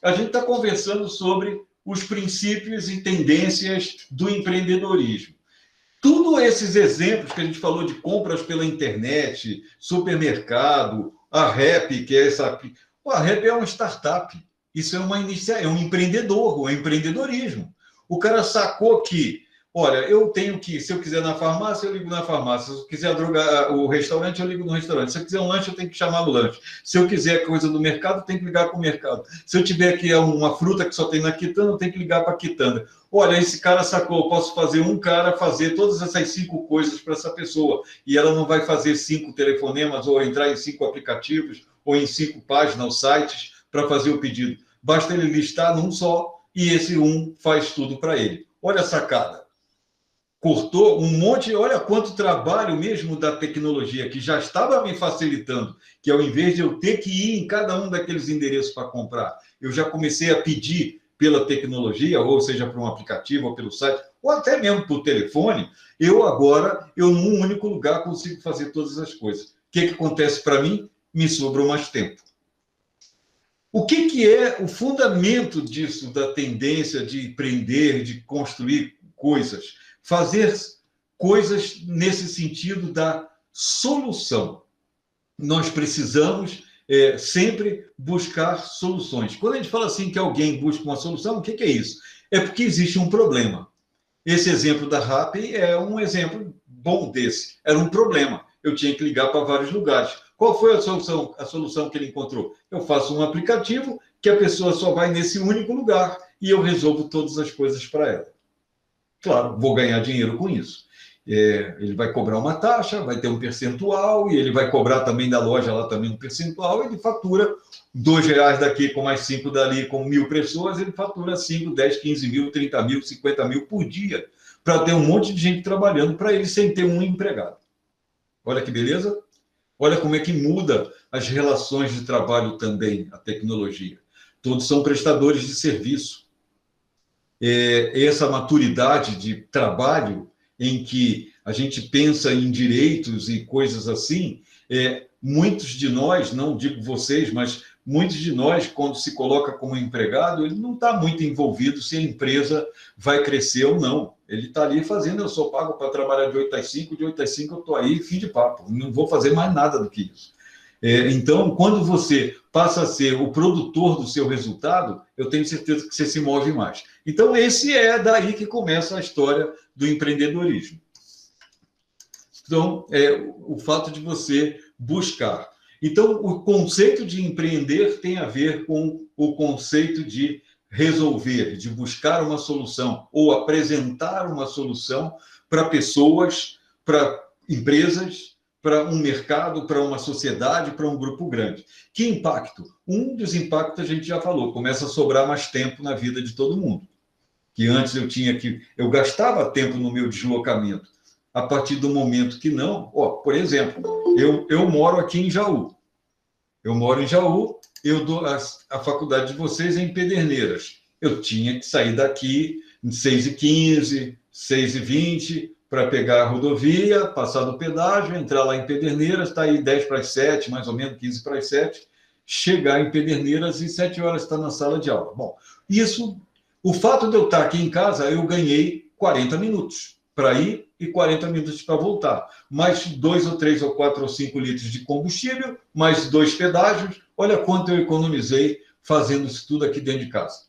A gente está conversando sobre os princípios e tendências do empreendedorismo. Tudo esses exemplos que a gente falou de compras pela internet, supermercado, a Rap, que é essa... A Rap é uma startup. Isso é uma iniciativa, é um empreendedor, é um empreendedorismo. O cara sacou que, olha, eu tenho que, se eu quiser na farmácia, eu ligo na farmácia. Se eu quiser drogar o restaurante, eu ligo no restaurante. Se eu quiser um lanche, eu tenho que chamar no lanche. Se eu quiser coisa do mercado, eu tenho que ligar para o mercado. Se eu tiver aqui uma fruta que só tem na quitanda, eu tenho que ligar para a quitanda. Olha, esse cara sacou, eu posso fazer um cara fazer todas essas 5 coisas para essa pessoa. E ela não vai fazer 5 telefonemas ou entrar em 5 aplicativos ou em 5 páginas ou sites para fazer o pedido. Basta ele listar num só e esse um faz tudo para ele. Olha a sacada. Cortou um monte, olha quanto trabalho mesmo da tecnologia que já estava me facilitando, que ao invés de eu ter que ir em cada um daqueles endereços para comprar, eu já comecei a pedir pela tecnologia, ou seja, por um aplicativo, ou pelo site, ou até mesmo por telefone, eu num único lugar, consigo fazer todas as coisas. O que acontece para mim? Me sobra mais tempo. O que é o fundamento disso, da tendência de empreender, de construir coisas? Fazer coisas nesse sentido da solução. Nós precisamos sempre buscar soluções. Quando a gente fala assim que alguém busca uma solução, o que é isso? É porque existe um problema. Esse exemplo da Rappi é um exemplo bom desse. Era um problema. Eu tinha que ligar para vários lugares. Qual foi a solução? A solução que ele encontrou? Eu faço um aplicativo que a pessoa só vai nesse único lugar e eu resolvo todas as coisas para ela. Claro, vou ganhar dinheiro com isso. Ele vai cobrar uma taxa, vai ter um percentual, e ele vai cobrar também da loja lá também um percentual, ele fatura R$2 daqui com mais 5 dali, com 1.000 pessoas, ele fatura 5, 10, 15 mil, 30 mil, 50 mil por dia, para ter um monte de gente trabalhando para ele sem ter um empregado. Olha que beleza? Olha como é que muda as relações de trabalho também, a tecnologia. Todos são prestadores de serviço. Essa maturidade de trabalho em que a gente pensa em direitos e coisas assim, muitos de nós, não digo vocês, mas muitos de nós, quando se coloca como empregado, ele não está muito envolvido se a empresa vai crescer ou não. Ele está ali fazendo, eu sou pago para trabalhar de 8 às 5, de 8 às 5 eu estou aí, fim de papo, não vou fazer mais nada do que isso. Então, quando você passa a ser o produtor do seu resultado, eu tenho certeza que você se move mais. Então, esse é daí que começa a história do empreendedorismo. Então, o fato de você buscar. Então, o conceito de empreender tem a ver com o conceito de resolver, de buscar uma solução ou apresentar uma solução para pessoas, para empresas, para um mercado, para uma sociedade, para um grupo grande. Que impacto? Um dos impactos a gente já falou, começa a sobrar mais tempo na vida de todo mundo. Que antes eu gastava tempo no meu deslocamento. A partir do momento que não, por exemplo, eu moro aqui em Jaú. Eu moro em Jaú, eu dou a faculdade de vocês em Pederneiras. Eu tinha que sair daqui em 6h15, 6h20, para pegar a rodovia, passar do pedágio, entrar lá em Pederneiras, está aí 10 para as 7, mais ou menos 15 para as 7, chegar em Pederneiras e 7 horas estar na sala de aula. Bom, o fato de eu estar aqui em casa, eu ganhei 40 minutos para ir e 40 minutos para voltar. Mais 2 ou 3 ou 4 ou 5 litros de combustível, mais 2 pedágios. Olha quanto eu economizei fazendo isso tudo aqui dentro de casa.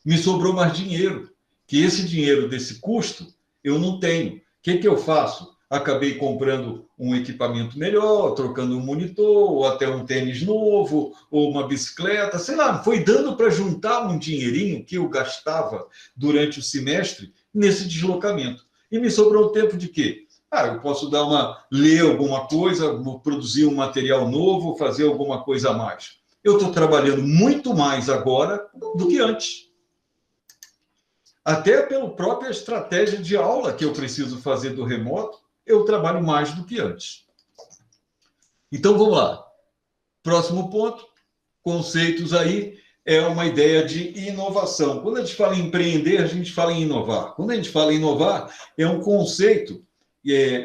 Me sobrou mais dinheiro, que esse dinheiro desse custo eu não tenho. O que eu faço? Acabei comprando um equipamento melhor, trocando um monitor, ou até um tênis novo, ou uma bicicleta, sei lá, foi dando para juntar um dinheirinho que eu gastava durante o semestre nesse deslocamento. E me sobrou tempo de quê? Eu posso ler alguma coisa, produzir um material novo, fazer alguma coisa a mais. Eu estou trabalhando muito mais agora do que antes. Até pela própria estratégia de aula que eu preciso fazer do remoto, eu trabalho mais do que antes. Então, vamos lá. Próximo ponto, conceitos aí, é uma ideia de inovação. Quando a gente fala em empreender, a gente fala em inovar. Quando a gente fala em inovar, é um conceito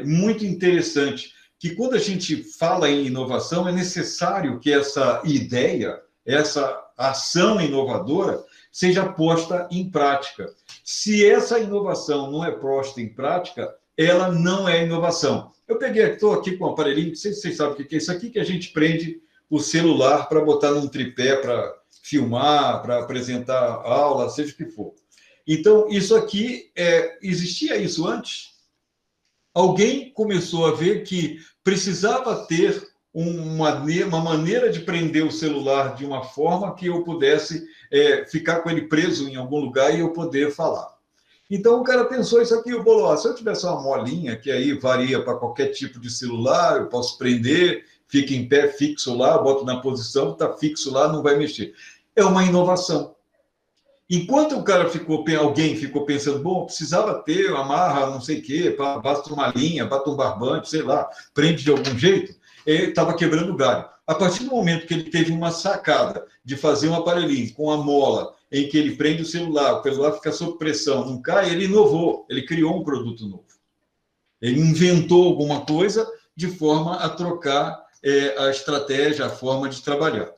muito interessante, que quando a gente fala em inovação, é necessário que essa ideia, essa ação inovadora seja posta em prática. Se essa inovação não é posta em prática, ela não é inovação. Eu estou aqui com um aparelhinho, não sei se vocês sabem o que é isso aqui, que a gente prende o celular para botar num tripé, para filmar, para apresentar aula, seja o que for. Então, isso aqui, existia isso antes? Alguém começou a ver que precisava ter uma maneira de prender o celular de uma forma que eu pudesse ficar com ele preso em algum lugar e eu poder falar. Então, o cara pensou isso aqui, eu falou, se eu tivesse uma molinha, que aí varia para qualquer tipo de celular, eu posso prender, fica em pé, fixo lá, boto na posição, está fixo lá, não vai mexer. É uma inovação. Enquanto alguém ficou pensando, bom, precisava ter, amarra, não sei o quê, basta uma linha, basta um barbante, sei lá, prende de algum jeito, ele estava quebrando o galho. A partir do momento que ele teve uma sacada de fazer um aparelhinho com a mola, em que ele prende o celular fica sob pressão, não cai, ele inovou, ele criou um produto novo. Ele inventou alguma coisa de forma a trocar a estratégia, a forma de trabalhar.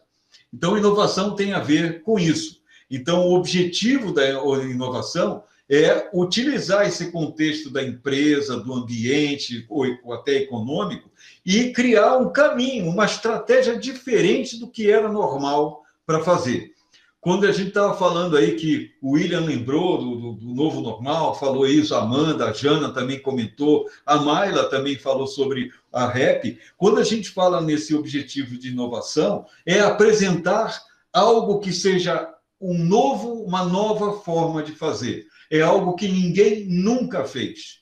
Então, inovação tem a ver com isso. Então, o objetivo da inovação é utilizar esse contexto da empresa, do ambiente, ou até econômico, e criar um caminho, uma estratégia diferente do que era normal para fazer. Quando a gente estava falando aí que o William lembrou do novo normal, falou isso, a Amanda, a Jana também comentou, a Mayla também falou sobre a REP. Quando a gente fala nesse objetivo de inovação, é apresentar algo que seja uma nova forma de fazer. É algo que ninguém nunca fez.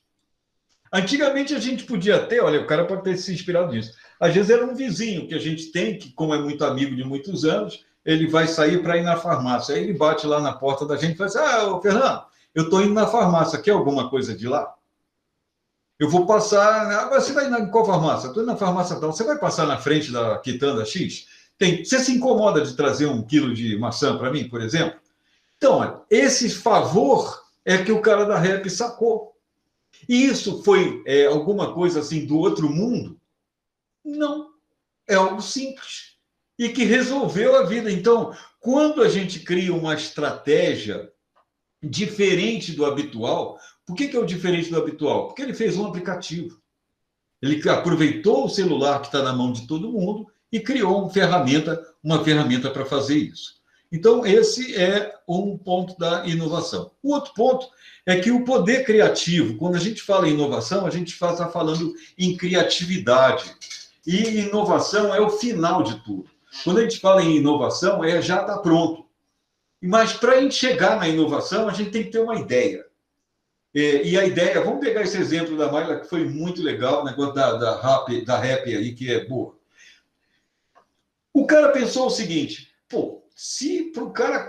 Antigamente a gente podia ter, olha, o cara pode ter se inspirado nisso. Às vezes era um vizinho que a gente tem, que como é muito amigo de muitos anos, ele vai sair para ir na farmácia. Aí ele bate lá na porta da gente e fala assim, Fernando, eu estou indo na farmácia, quer alguma coisa de lá? Eu vou passar... Você vai em qual farmácia? Estou indo na farmácia tal. Você vai passar na frente da quitanda X? Você se incomoda de trazer 1 quilo de maçã para mim, por exemplo? Então, olha, esse favor é que o cara da REP sacou. E isso foi alguma coisa assim do outro mundo? Não. É algo simples e que resolveu a vida. Então, quando a gente cria uma estratégia diferente do habitual, por que é o diferente do habitual? Porque ele fez um aplicativo. Ele aproveitou o celular que está na mão de todo mundo e criou uma ferramenta para fazer isso. Então, esse é um ponto da inovação. O outro ponto é que o poder criativo, quando a gente fala em inovação, a gente está falando em criatividade. E inovação é o final de tudo. Quando a gente fala em inovação, já está pronto. Mas para a gente chegar na inovação, a gente tem que ter uma ideia. E a ideia, vamos pegar esse exemplo da Mayla, que foi muito legal, o negócio da REP aí, que é boa. O cara pensou o seguinte, se para o cara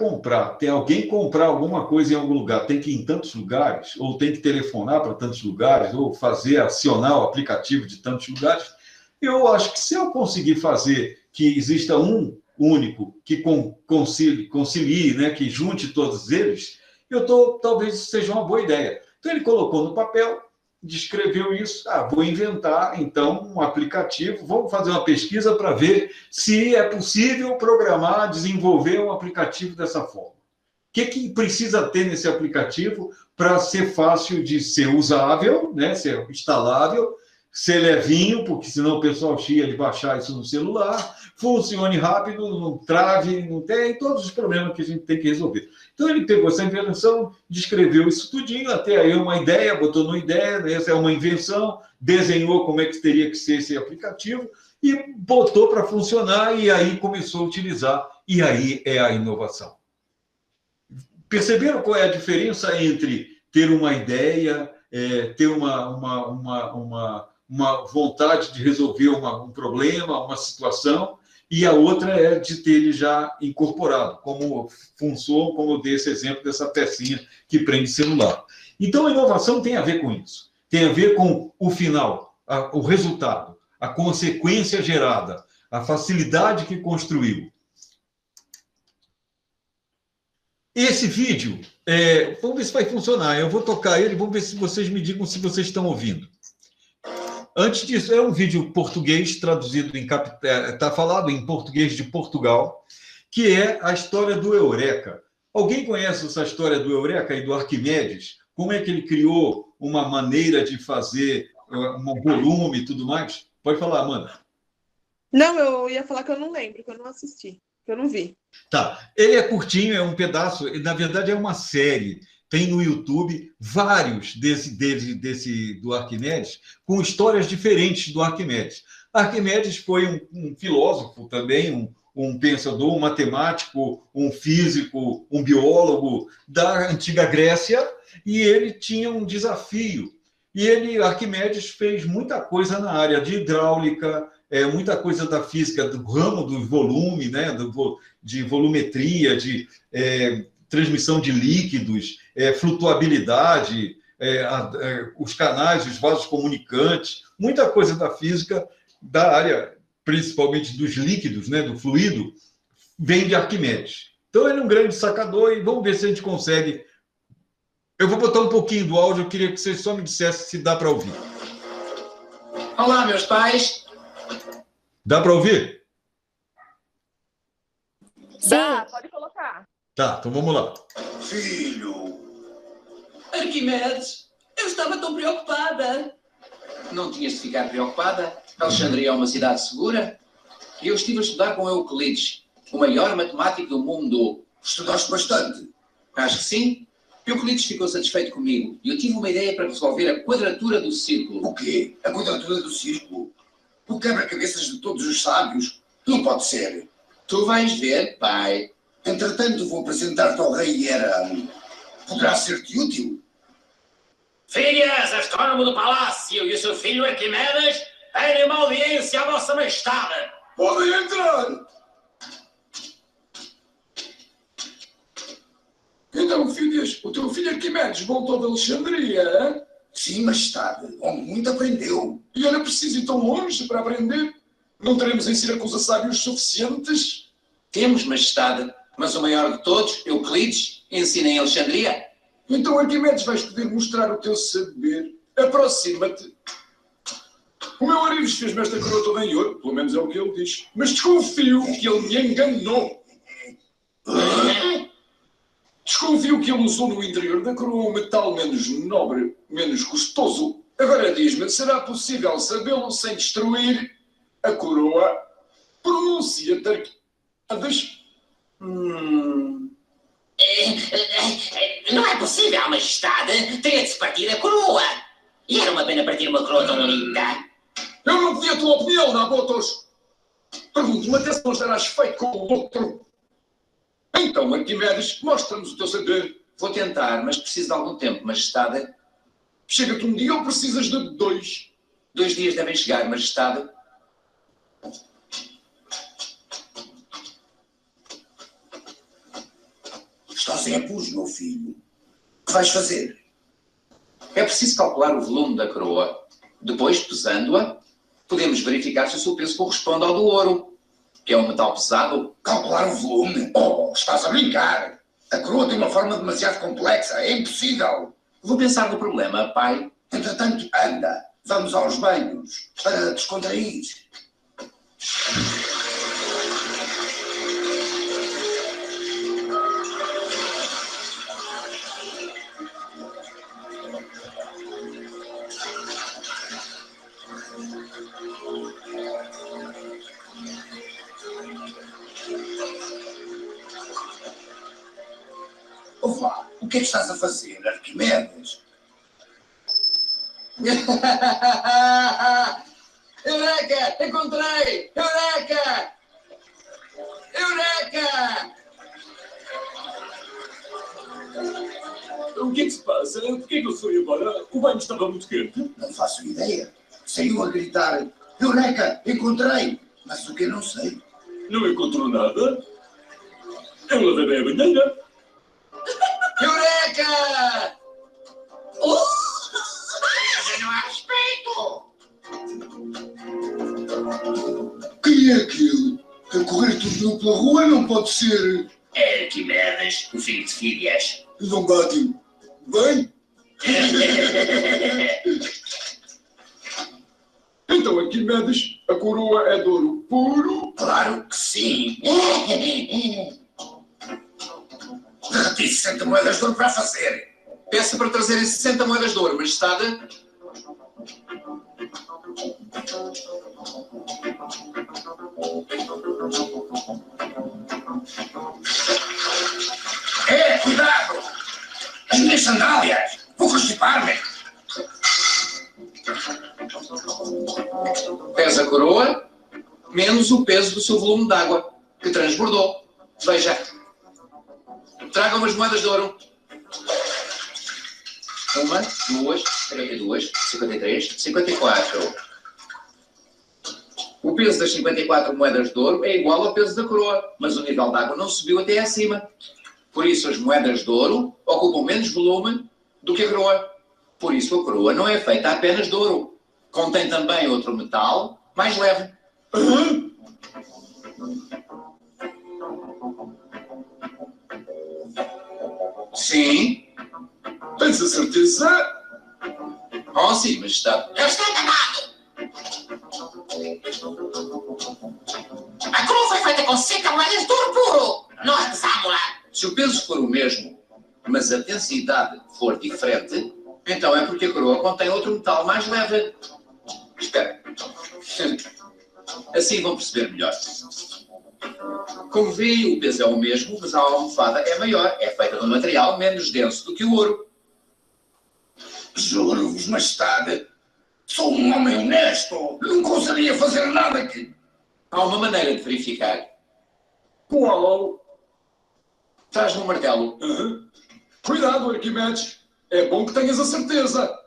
tem alguém comprar alguma coisa em algum lugar, tem que ir em tantos lugares, ou tem que telefonar para tantos lugares, ou acionar o aplicativo de tantos lugares, eu acho que se eu conseguir fazer que exista um único que concilie, né, que junte todos eles, talvez seja uma boa ideia. Então ele colocou no papel, descreveu isso, vou inventar então um aplicativo, vamos fazer uma pesquisa para ver se é possível programar, desenvolver um aplicativo dessa forma. O que precisa ter nesse aplicativo para ser fácil de ser usável, né, ser instalável, ser levinho, porque senão o pessoal chia de baixar isso no celular, funcione rápido, não trave, não tem todos os problemas que a gente tem que resolver. Então, ele pegou essa invenção, descreveu isso tudinho, até aí uma ideia, botou numa ideia, essa é uma invenção, desenhou como é que teria que ser esse aplicativo e botou para funcionar e aí começou a utilizar. E aí é a inovação. Perceberam qual é a diferença entre ter uma ideia, ter uma vontade de resolver um problema, uma situação, e a outra é de ter ele já incorporado, como funciona, como eu dei esse exemplo dessa pecinha que prende celular. Então, a inovação tem a ver com isso. Tem a ver com o final, o resultado, a consequência gerada, a facilidade que construiu. Esse vídeo, vamos ver se vai funcionar. Eu vou tocar ele, vamos ver se vocês me digam se vocês estão ouvindo. Antes disso, é um vídeo português traduzido está falado em português de Portugal, que é a história do Eureka. Alguém conhece essa história do Eureka e do Arquimedes? Como é que ele criou uma maneira de fazer um volume e tudo mais? Pode falar, Amanda. Não, eu ia falar que eu não lembro, que eu não assisti, que eu não vi. Tá. Ele é curtinho, é um pedaço, na verdade é uma série. Tem no YouTube vários do Arquimedes, com histórias diferentes do Arquimedes. Arquimedes foi um filósofo também, um pensador, um matemático, um físico, um biólogo da antiga Grécia, e ele tinha um desafio. E Arquimedes, fez muita coisa na área de hidráulica, muita coisa da física, do ramo do volume, né, de volumetria, de transmissão de líquidos, flutuabilidade, os canais, os vasos comunicantes, muita coisa da física, da área, principalmente dos líquidos, né, do fluido, vem de Arquimedes. Então, ele é um grande sacador e vamos ver se a gente consegue. Eu vou botar um pouquinho do áudio, eu queria que vocês só me dissessem se dá para ouvir. Olá, meus pais. Dá para ouvir? Dá, pode colocar. Tá, então vamos lá. Filho. Arquimedes, eu estava tão preocupada. Não tinhas de ficar preocupada. Alexandria é uma cidade segura. Eu estive a estudar com Euclides, o maior matemático do mundo. Estudaste bastante? Acho que sim. Euclides ficou satisfeito comigo e eu tive uma ideia para resolver a quadratura do círculo. O quê? A quadratura do círculo? O quebra-cabeças de todos os sábios? Não pode ser. Tu vais ver, pai. Entretanto, vou apresentar-te ao rei Hierão. Poderá ser-te útil? Filhas, astrónomo do palácio e o seu filho Arquimedes têm uma audiência à vossa majestade. Podem entrar! Então, filhas, o teu filho Arquimedes voltou de Alexandria, hein? Sim, majestade. Onde muito aprendeu. E era preciso ir tão longe para aprender? Não teremos em Siracusa sábios suficientes? Temos, majestade, mas o maior de todos, Euclides, ensina em Alexandria. Então, Arquimedes, vais poder mostrar o teu saber. Aproxima-te. O meu Arives fez-me esta coroa toda em ouro, pelo menos é o que ele diz. Mas desconfio que ele me enganou. Desconfio que ele usou no interior da coroa um metal menos nobre, menos custoso. Agora diz-me, será possível sabê-lo sem destruir a coroa? Pronuncia-te, Arquimedes. Não é possível, majestade. Teria-de-se partir a coroa. E era uma pena partir uma coroa tão bonita. Eu não pedi a tua opinião, Nabotos. Pergunto-me até se não estarás feito com o outro. Então, Arquimedes, mostra-nos o teu saber. Vou tentar, mas preciso de algum tempo, majestade. Chega-te um dia ou precisas de 2? 2 dias devem chegar, majestade. Estás em apuros, meu filho. O que vais fazer? É preciso calcular o volume da coroa. Depois, pesando-a, podemos verificar se o seu peso corresponde ao do ouro, que é um metal pesado. Calcular o volume? Oh, estás a brincar. A coroa tem uma forma demasiado complexa. É impossível. Vou pensar no problema, pai. Entretanto, anda. Vamos aos banhos para descontrair. Vá, o que é que estás a fazer, Arquimedes? Eureka! Encontrei! Eureka! Eureka! O que é que se passa? Por que é que eu fui embora? O banho estava muito quente. Não faço ideia. Saiu a gritar: Eureka! Encontrei! Mas o que eu não sei. Não encontrou nada. Eu lavei bem a banheira. Eureka! Não há respeito. Quem é aquele? A correr tudo pela rua não pode ser. É Arquimedes, o filho de Filhas. Longátil. Bem? Então, Arquimedes, a coroa é de ouro puro? Claro que sim. Derreti 60 moedas de ouro para fazer. Peça para trazerem 60 moedas de ouro, majestade. Cuidado! As minhas sandálias! Vou constipar-me! Pesa a coroa, menos o peso do seu volume de água, que transbordou. Veja. Tragam umas moedas de ouro. 1, 2, 52, 53, 54. O peso das 54 moedas de ouro é igual ao peso da coroa, mas o nível de água não subiu até acima. Por isso, as moedas de ouro ocupam menos volume do que a coroa. Por isso, a coroa não é feita apenas de ouro. Contém também outro metal mais leve. Sim. Tens a certeza? Oh, sim, mas está... Eu estou danado! A coroa foi feita com 60 moedas de ouro puro! Nós pesámos-la! Se o peso for o mesmo, mas a densidade for diferente, então é porque a coroa contém outro metal mais leve. Espera. Assim vão perceber melhor. Como vê, o peso é o mesmo, mas a almofada é maior. É feita de um material menos denso do que o ouro. Juro-vos, majestade, sou um homem honesto. Não conseguiria fazer nada que... Há uma maneira de verificar. Qual? Traz-me um martelo. Cuidado, Arquimedes. É bom que tenhas a certeza.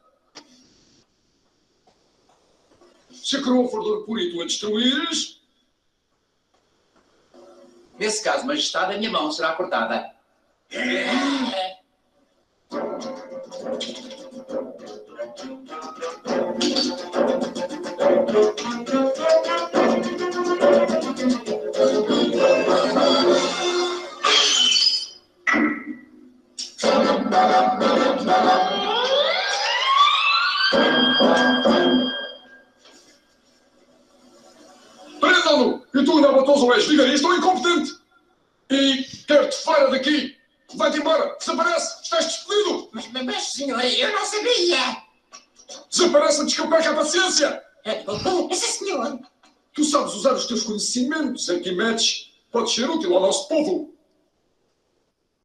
Se a coroa for de ouro puro e tu a destruires... Nesse caso, majestade, a minha mão será cortada. Prendam-no! E tu, Nabatoso, és vigarista ou incompetente? E quero-te fora daqui! Vai-te embora! Desaparece! Estás despedido! Mas, senhor, eu não sabia! Desaparece antes que eu perca a paciência! Sim, senhor! Tu sabes usar os teus conhecimentos, Arquimedes. Podes ser útil ao nosso povo.